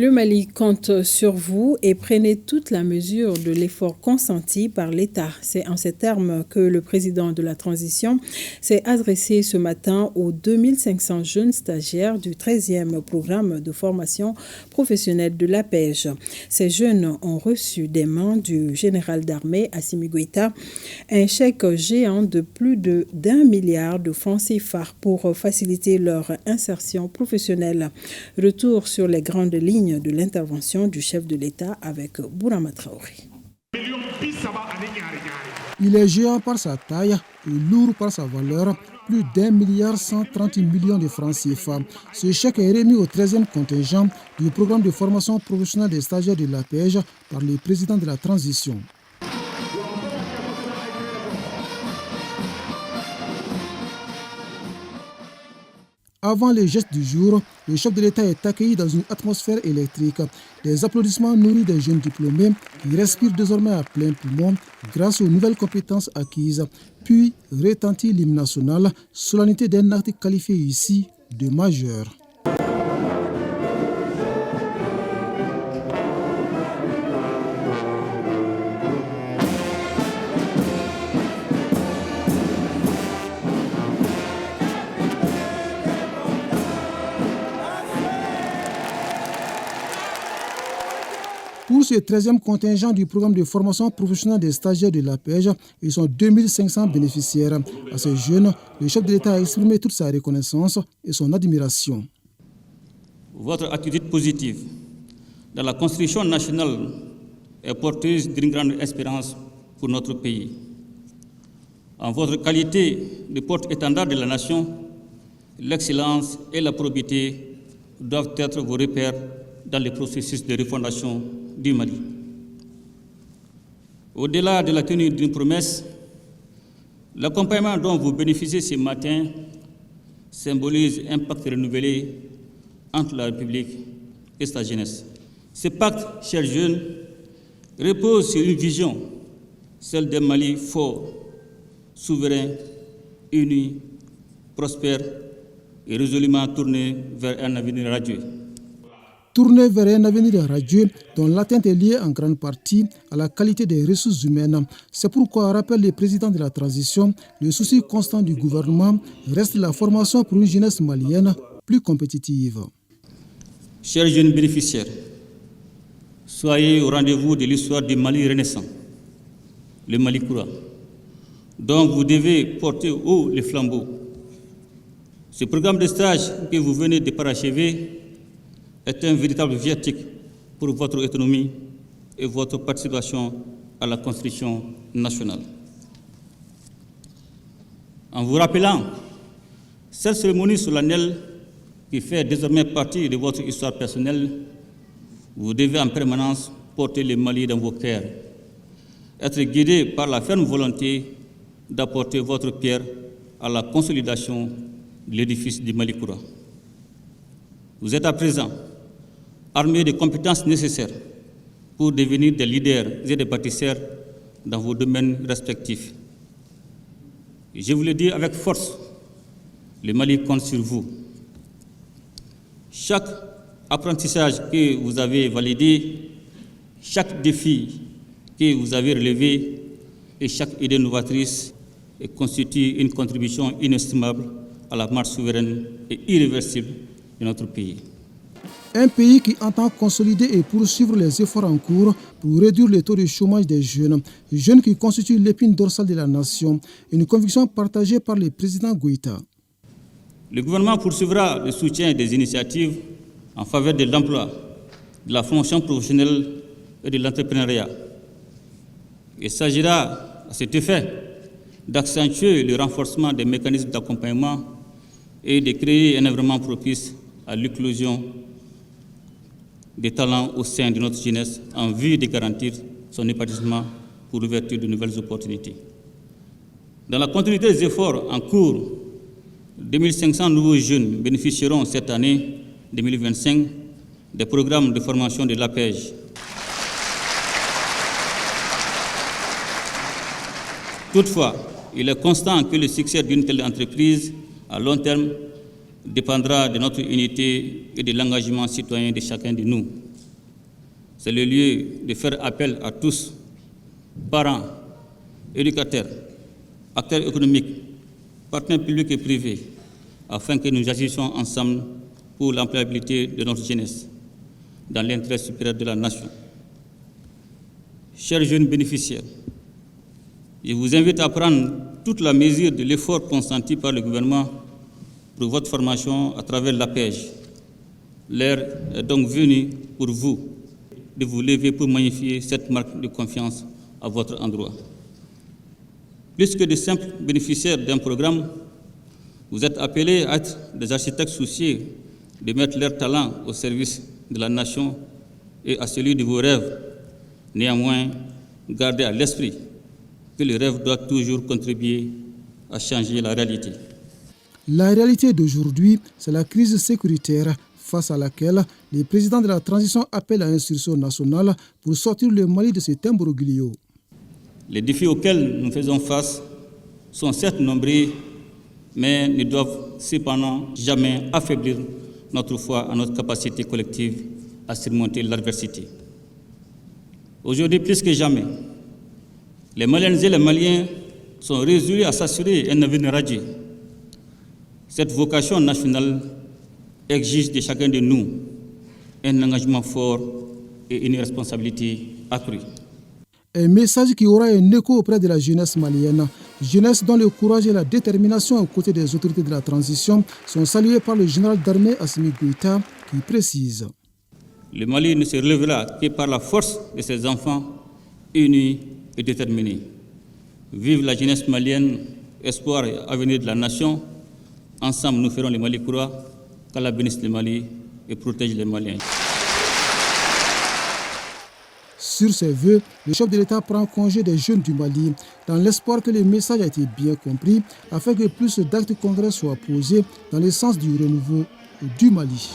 Le Mali compte sur vous et prenez toute la mesure de l'effort consenti par l'État. C'est en ces termes que le président de la transition s'est adressé ce matin aux 2500 jeunes stagiaires du 13e programme de formation professionnelle de l'APEJ. Ces jeunes ont reçu des mains du général d'armée Assimi Goïta un chèque géant de plus d'1 milliard de francs CFA pour faciliter leur insertion professionnelle. Retour sur les grandes lignes de l'intervention du chef de l'État avec Bourama Traoré. Il est géant par sa taille et lourd par sa valeur, plus d'1 milliard 130 millions de francs CFA. Ce chèque est remis au 13e contingent du programme de formation professionnelle des stagiaires de l'APEJ par le président de la transition. Avant les gestes du jour, le chef de l'État est accueilli dans une atmosphère électrique. Des applaudissements nourris des jeunes diplômés qui respirent désormais à plein poumon grâce aux nouvelles compétences acquises. Puis retentit l'hymne national, solennité d'un acte qualifié ici de majeur. Pour ce 13e contingent du programme de formation professionnelle des stagiaires de l'APEJ, ils sont 2500 bénéficiaires. À ces jeunes, le chef de l'État a exprimé toute sa reconnaissance et son admiration. Votre attitude positive dans la construction nationale est porteuse d'une grande espérance pour notre pays. En votre qualité de porte-étendard de la nation, l'excellence et la probité doivent être vos repères dans le processus de refondation du Mali. Au-delà de la tenue d'une promesse, l'accompagnement dont vous bénéficiez ce matin symbolise un pacte renouvelé entre la République et sa jeunesse. Ce pacte, chers jeunes, repose sur une vision, celle d'un Mali fort, souverain, uni, prospère et résolument tourné vers un avenir radieux. Tourné vers un avenir radieux dont l'atteinte est liée en grande partie à la qualité des ressources humaines. C'est pourquoi, rappelle le président de la transition, le souci constant du gouvernement reste la formation pour une jeunesse malienne plus compétitive. Chers jeunes bénéficiaires, soyez au rendez-vous de l'histoire du Mali renaissant, le Mali Koura, dont vous devez porter haut les flambeaux. Ce programme de stage que vous venez de parachever est un véritable viatique pour votre autonomie et votre participation à la construction nationale. En vous rappelant cette cérémonie solennelle qui fait désormais partie de votre histoire personnelle, vous devez en permanence porter le Mali dans vos cœurs, être guidé par la ferme volonté d'apporter votre pierre à la consolidation de l'édifice du Mali Koura. Vous êtes à présent armés des compétences nécessaires pour devenir des leaders et des bâtisseurs dans vos domaines respectifs. Et je vous le dis avec force, le Mali compte sur vous. Chaque apprentissage que vous avez validé, chaque défi que vous avez relevé et chaque idée novatrice constitue une contribution inestimable à la marche souveraine et irréversible de notre pays. Un pays qui entend consolider et poursuivre les efforts en cours pour réduire le taux de chômage des jeunes qui constituent l'épine dorsale de la nation, une conviction partagée par le président Goïta. Le gouvernement poursuivra le soutien des initiatives en faveur de l'emploi, de la formation professionnelle et de l'entrepreneuriat. Il s'agira à cet effet d'accentuer le renforcement des mécanismes d'accompagnement et de créer un environnement propice à l'éclosion des talents au sein de notre jeunesse en vue de garantir son épanouissement pour l'ouverture de nouvelles opportunités. Dans la continuité des efforts en cours, 2500 nouveaux jeunes bénéficieront cette année 2025 des programmes de formation de l'APEJ. Toutefois, il est constant que le succès d'une telle entreprise à long terme dépendra de notre unité et de l'engagement citoyen de chacun de nous. c'est le lieu de faire appel à tous, parents, éducateurs, acteurs économiques, partenaires publics et privés, afin que nous agissions ensemble pour l'employabilité de notre jeunesse, dans l'intérêt supérieur de la nation. Chers jeunes bénéficiaires, je vous invite à prendre toute la mesure de l'effort consenti par le gouvernement pour votre formation à travers l'APEJ. L'heure est donc venue pour vous de vous lever pour magnifier cette marque de confiance à votre endroit. Plus que de simples bénéficiaires d'un programme, vous êtes appelés à être des architectes soucieux de mettre leur talent au service de la nation et à celui de vos rêves. Néanmoins, gardez à l'esprit que le rêve doit toujours contribuer à changer la réalité. La réalité d'aujourd'hui, c'est la crise sécuritaire face à laquelle les présidents de la transition appellent à un sursaut national pour sortir le Mali de cet imbroglio. Les défis auxquels nous faisons face sont certes nombreux, mais ne doivent cependant jamais affaiblir notre foi en notre capacité collective à surmonter l'adversité. Aujourd'hui, plus que jamais, les Maliennes et les Maliens sont résolus à s'assurer un avenir radieux. Cette vocation nationale exige de chacun de nous un engagement fort et une responsabilité accrue. Un message qui aura un écho auprès de la jeunesse malienne. Jeunesse dont le courage et la détermination aux côtés des autorités de la transition sont salués par le général d'armée Assimi Goïta qui précise. Le Mali ne se relèvera que par la force de ses enfants unis et déterminés. Vive la jeunesse malienne, espoir et avenir de la nation. Ensemble, nous ferons le Mali croire, qu'Allah bénisse le Mali et protège les Maliens. Sur ces vœux, le chef de l'État prend congé des jeunes du Mali, dans l'espoir que le message a été bien compris, afin que plus d'actes concrets soient posés dans le sens du renouveau du Mali.